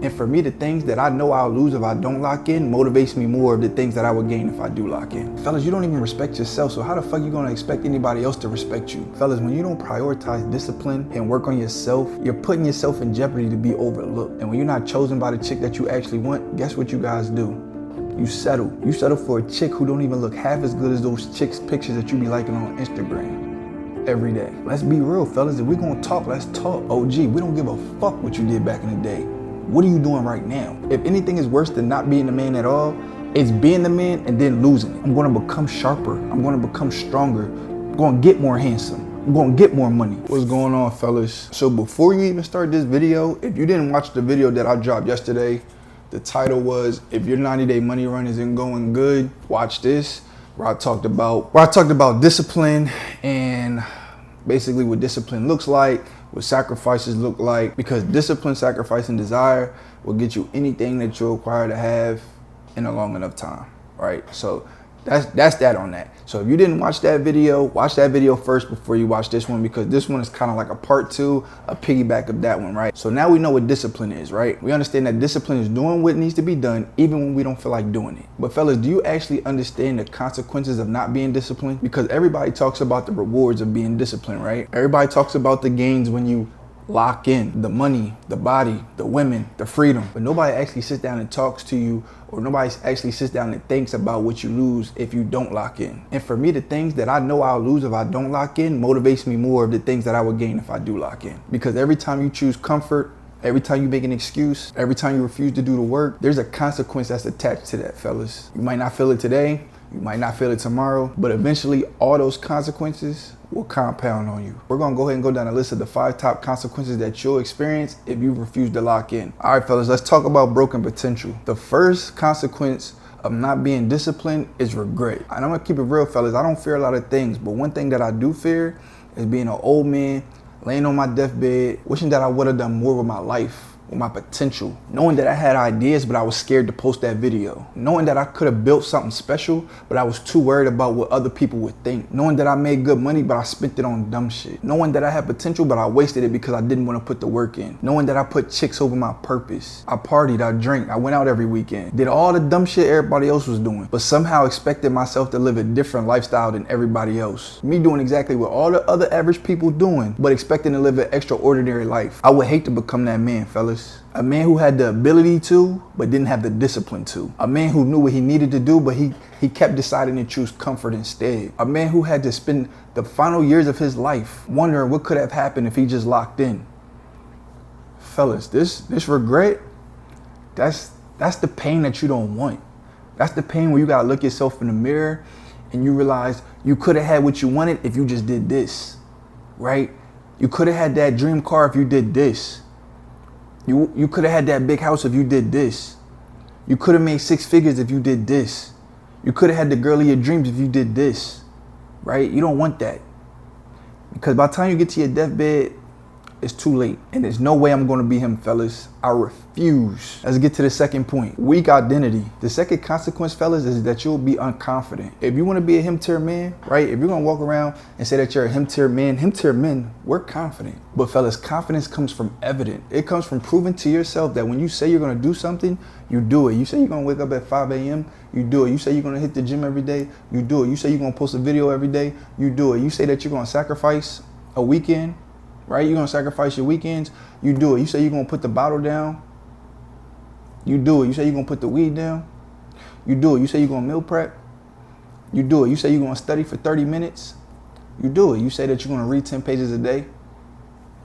And for me, the things that I know I'll lose if I don't lock in motivates me more of the things that I would gain if I do lock in. Fellas, you don't even respect yourself, so how the fuck you gonna expect anybody else to respect you? Fellas, when you don't prioritize discipline and work on yourself, you're putting yourself in jeopardy to be overlooked. And when you're not chosen by the chick that you actually want, guess what you guys do? You settle. You settle for a chick who don't even look half as good as those chicks' pictures that you be liking on Instagram every day. Let's be real, fellas. If we're gonna talk, let's talk. OG, we don't give a fuck what you did back in the day. What are you doing right now? If anything is worse than not being the man at all, it's being the man and then losing it. I'm gonna become sharper. I'm gonna become stronger. I'm gonna get more handsome. I'm gonna get more money. What's going on, fellas? So before you even start this video, if you didn't watch the video that I dropped yesterday, the title was, if your 90-day money run isn't going good, watch this, where I talked about discipline and basically what discipline looks like, what sacrifices look like, because discipline, sacrifice, and desire will get you anything that you're required to have in a long enough time, right? So that's that on that. So if you didn't watch that video, watch that video first before you watch this one, because this one is kind of like a part two, a piggyback of that one, right? So now we know what discipline is, right? We understand that discipline is doing what needs to be done even when we don't feel like doing it. But fellas, do you actually understand the consequences of not being disciplined? Because everybody talks about the rewards of being disciplined, right? Everybody talks about the gains when you lock in, the money, the body, the women, the freedom. But nobody actually sits down and talks to you, or nobody actually sits down and thinks about what you lose if you don't lock in. And for me, the things that I know I'll lose if I don't lock in motivates me more of the things that I would gain if I do lock in. Because every time you choose comfort, every time you make an excuse, every time you refuse to do the work, there's a consequence that's attached to that, fellas. You might not feel it today, you might not feel it tomorrow, but eventually all those consequences will compound on you. We're gonna go ahead and go down a list of the 5 top consequences that you'll experience if you refuse to lock in. All right, fellas, let's talk about broken potential. The first consequence of not being disciplined is regret. And I'm gonna keep it real, fellas. I don't fear a lot of things, but one thing that I do fear is being an old man, laying on my deathbed, wishing that I would have done more with my life, with my potential, knowing that I had ideas, but I was scared to post that video, knowing that I could have built something special, but I was too worried about what other people would think, knowing that I made good money, but I spent it on dumb shit, knowing that I had potential, but I wasted it because I didn't want to put the work in, knowing that I put chicks over my purpose. I partied, I drank, I went out every weekend, did all the dumb shit everybody else was doing, but somehow expected myself to live a different lifestyle than everybody else. Me doing exactly what all the other average people doing, but expecting to live an extraordinary life. I would hate to become that man, fellas. A man who had the ability to, but didn't have the discipline to. A man who knew what he needed to do, but he kept deciding to choose comfort instead. A man who had to spend the final years of his life wondering what could have happened if he just locked in. Fellas, this regret, that's the pain that you don't want. That's the pain where you gotta look yourself in the mirror and you realize you could have had what you wanted if you just did this, right? You could have had that dream car if you did this. You could have had that big house if you did this. You could have made 6 figures if you did this. You could have had the girl of your dreams if you did this, right? You don't want that. Because by the time you get to your deathbed, it's too late. And there's no way I'm going to be him, fellas. I refuse. Let's get to the second point. Weak identity. The second consequence, fellas, is that you'll be unconfident. If you want to be a him-tier man, right? If you're going to walk around and say that you're a him-tier men, we're confident. But fellas, confidence comes from evidence. It comes from proving to yourself that when you say you're going to do something, you do it. You say you're going to wake up at 5 a.m., you do it. You say you're going to hit the gym every day, you do it. You say you're going to post a video every day, you do it. You say that you're going to sacrifice a weekend, right? You're gonna sacrifice your weekends, you do it. You say you're gonna put the bottle down, you do it. You say you're gonna put the weed down, you do it. You say you're gonna meal prep, you do it. You say you're gonna study for 30 minutes, you do it. You say that you're gonna read 10 pages a day,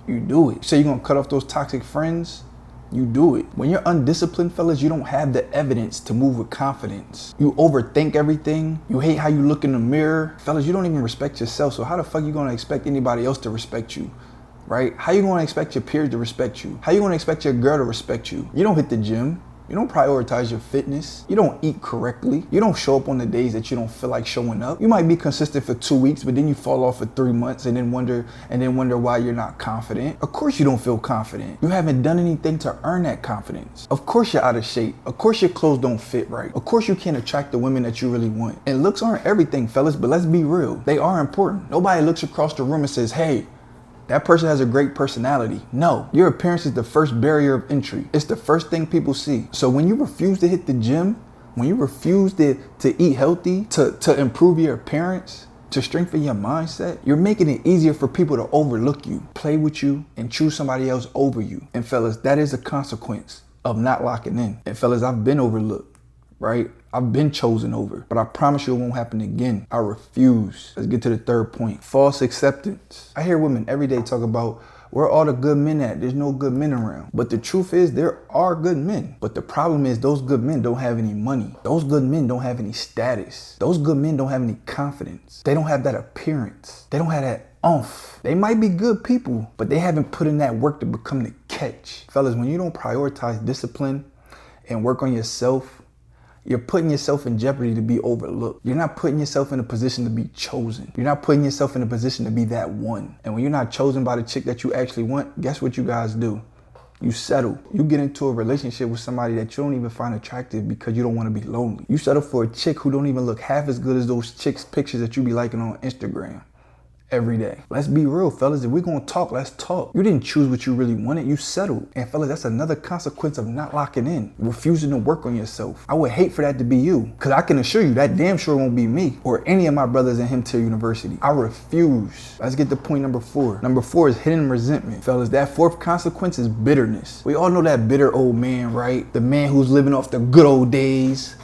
you do it. You say you're gonna cut off those toxic friends, you do it. When you're undisciplined, fellas, you don't have the evidence to move with confidence. You overthink everything. You hate how you look in the mirror. Fellas, you don't even respect yourself, so how the fuck you gonna expect anybody else to respect you? Right? How you going to expect your peers to respect you? How you going to expect your girl to respect you? You don't hit the gym. You don't prioritize your fitness. You don't eat correctly. You don't show up on the days that you don't feel like showing up. You might be consistent for 2 weeks, but then you fall off for 3 months and then wonder why you're not confident. Of course you don't feel confident. You haven't done anything to earn that confidence. Of course you're out of shape. Of course your clothes don't fit right. Of course you can't attract the women that you really want. And looks aren't everything, fellas, but let's be real. They are important. Nobody looks across the room and says, hey, That person has a great personality. No, your appearance is the first barrier of entry. It's the first thing people see. So when you refuse to hit the gym, when you refuse to eat healthy, to improve your appearance, to strengthen your mindset, you're making it easier for people to overlook you, play with you, and choose somebody else over you. And fellas, that is a consequence of not locking in. And fellas, I've been overlooked, right? I've been chosen over, but I promise you it won't happen again. I refuse. Let's get to the third point. False acceptance. I hear women every day talk about where all the good men at? There's no good men around. But the truth is there are good men. But the problem is those good men don't have any money. Those good men don't have any status. Those good men don't have any confidence. They don't have that appearance. They don't have that oomph. They might be good people, but they haven't put in that work to become the catch. Fellas, when you don't prioritize discipline and work on yourself, you're putting yourself in jeopardy to be overlooked. You're not putting yourself in a position to be chosen. You're not putting yourself in a position to be that one. And when you're not chosen by the chick that you actually want, guess what you guys do? You settle. You get into a relationship with somebody that you don't even find attractive because you don't want to be lonely. You settle for a chick who don't even look half as good as those chicks' pictures that you be liking on Instagram every day. Let's be real, fellas. If we're gonna talk, let's talk. You didn't choose what you really wanted, you settled. And fellas, that's another consequence of not locking in, refusing to work on yourself. I would hate for that to be you, because I can assure you that damn sure won't be me or any of my brothers in Him Till University. I refuse. Let's get to point number 4. Number 4 is hidden resentment. Fellas, that fourth consequence is bitterness. We all know that bitter old man, right? The man who's living off the good old days.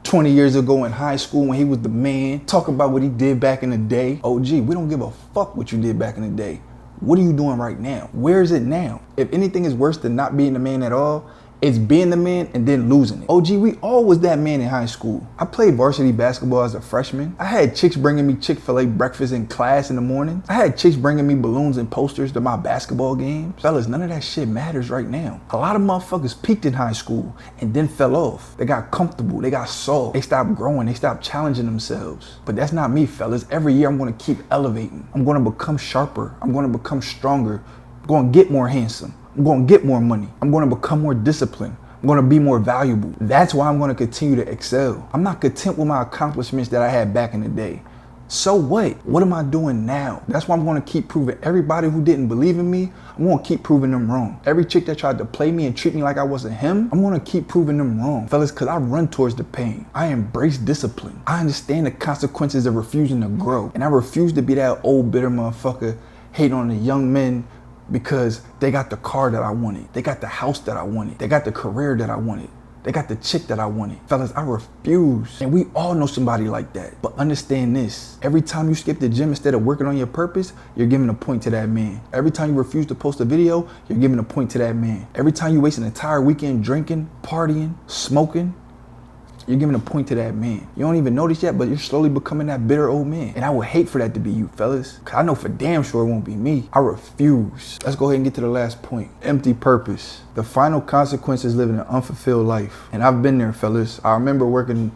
20 years ago in high school when he was the man. Talk about what he did back in the day. Oh gee, we don't give a fuck what you did back in the day. What are you doing right now? Where is it now? If anything is worse than not being the man at all, it's being the man and then losing it. Oh gee, we all was that man in high school. I played varsity basketball as a freshman. I had chicks bringing me Chick-fil-A breakfast in class in the morning. I had chicks bringing me balloons and posters to my basketball games. Fellas, none of that shit matters right now. A lot of motherfuckers peaked in high school and then fell off. They got comfortable, they got soft, they stopped growing, they stopped challenging themselves. But that's not me, fellas. Every year I'm gonna keep elevating. I'm gonna become sharper. I'm gonna become stronger. I'm gonna get more handsome. I'm going to get more money. I'm going to become more disciplined. I'm going to be more valuable. That's why I'm going to continue to excel. I'm not content with my accomplishments that I had back in the day. So what? What am I doing now? That's why I'm going to keep proving everybody who didn't believe in me, I'm going to keep proving them wrong. Every chick that tried to play me and treat me like I wasn't him, I'm going to keep proving them wrong. Fellas, because I run towards the pain. I embrace discipline. I understand the consequences of refusing to grow. And I refuse to be that old bitter motherfucker hating on the young men because they got the car that I wanted. They got the house that I wanted. They got the career that I wanted. They got the chick that I wanted. Fellas, I refuse. And we all know somebody like that. But understand this. Every time you skip the gym instead of working on your purpose, you're giving a point to that man. Every time you refuse to post a video, you're giving a point to that man. Every time you waste an entire weekend drinking, partying, smoking, you're giving a point to that man. You don't even notice yet, but you're slowly becoming that bitter old man. And I would hate for that to be you, fellas. Cause I know for damn sure it won't be me. I refuse. Let's go ahead and get to the last point. Empty purpose. The final consequence is living an unfulfilled life. And I've been there, fellas. I remember working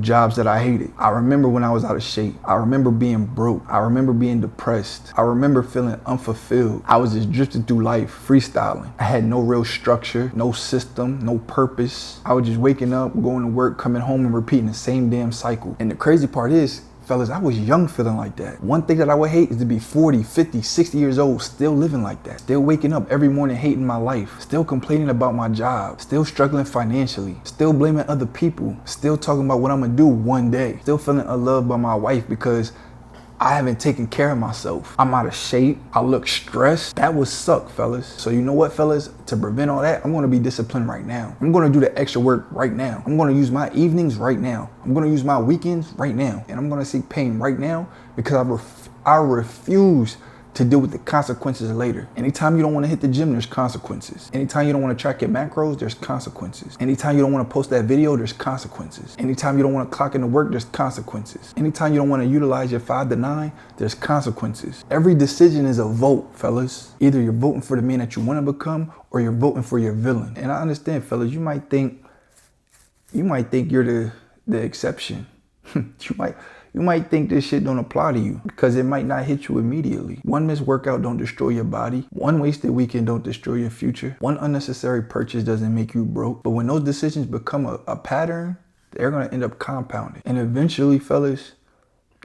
jobs that I hated. I remember when I was out of shape. I remember being broke. I remember being depressed. I remember feeling unfulfilled. I was just drifting through life, freestyling. I had no real structure, no system, no purpose. I was just waking up, going to work, coming home and repeating the same damn cycle. And the crazy part is, fellas, I was young feeling like that. One thing that I would hate is to be 40, 50, 60 years old, still living like that. Still waking up every morning hating my life. Still complaining about my job. Still struggling financially. Still blaming other people. Still talking about what I'm gonna do one day. Still feeling unloved by my wife because I haven't taken care of myself. I'm out of shape. I look stressed. That would suck, fellas. So you know what, fellas? To prevent all that, I'm gonna be disciplined right now. I'm gonna do the extra work right now. I'm gonna use my evenings right now. I'm gonna use my weekends right now. And I'm gonna seek pain right now because I refuse to deal with the consequences later. Anytime you don't want to hit the gym, there's consequences. Anytime you don't want to track your macros, there's consequences. Anytime you don't want to post that video, there's consequences. Anytime you don't want to clock into work, there's consequences. Anytime you don't want to utilize your 5 to 9, there's consequences. Every decision is a vote, fellas. Either you're voting for the man that you want to become or you're voting for your villain. And I understand, fellas, you might think you're the exception. You might think this shit don't apply to you because it might not hit you immediately. One missed workout don't destroy your body. One wasted weekend don't destroy your future. One unnecessary purchase doesn't make you broke. But when those decisions become a pattern, they're gonna end up compounding. And eventually, fellas,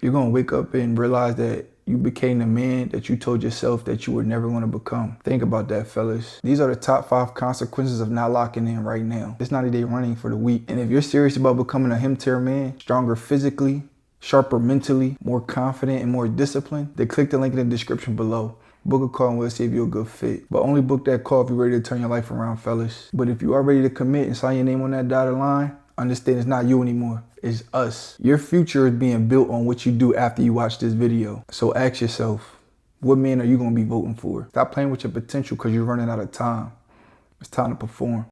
you're gonna wake up and realize that You became the man that you told yourself that you were never going to become. Think about that, fellas. These are the top 5 consequences of not locking in right now. It's 90-day running for the week. And if you're serious about becoming a him-tier man, stronger physically, sharper mentally, more confident, and more disciplined, then click the link in the description below. Book a call and we'll see if you're a good fit. But only book that call if you're ready to turn your life around, fellas. But if you are ready to commit and sign your name on that dotted line, understand it's not you anymore. It's us. Your future is being built on what you do after you watch this video. So ask yourself, what man are you going to be voting for? Stop playing with your potential because you're running out of time. It's time to perform.